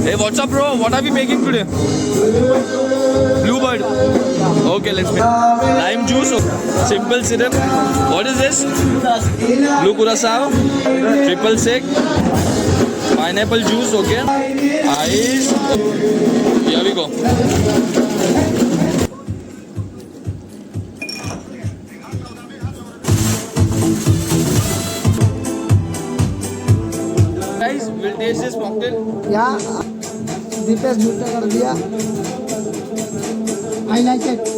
Hey, what's up, bro? What are we making today? Bluebird. Okay, let's make lime juice. Simple syrup. What is this? Blue curacao. Triple sec. Pineapple juice. Okay. Ice. Here we go. Guys, we'll taste this cocktail. या दीपेश झूठा कर दिया. I like it.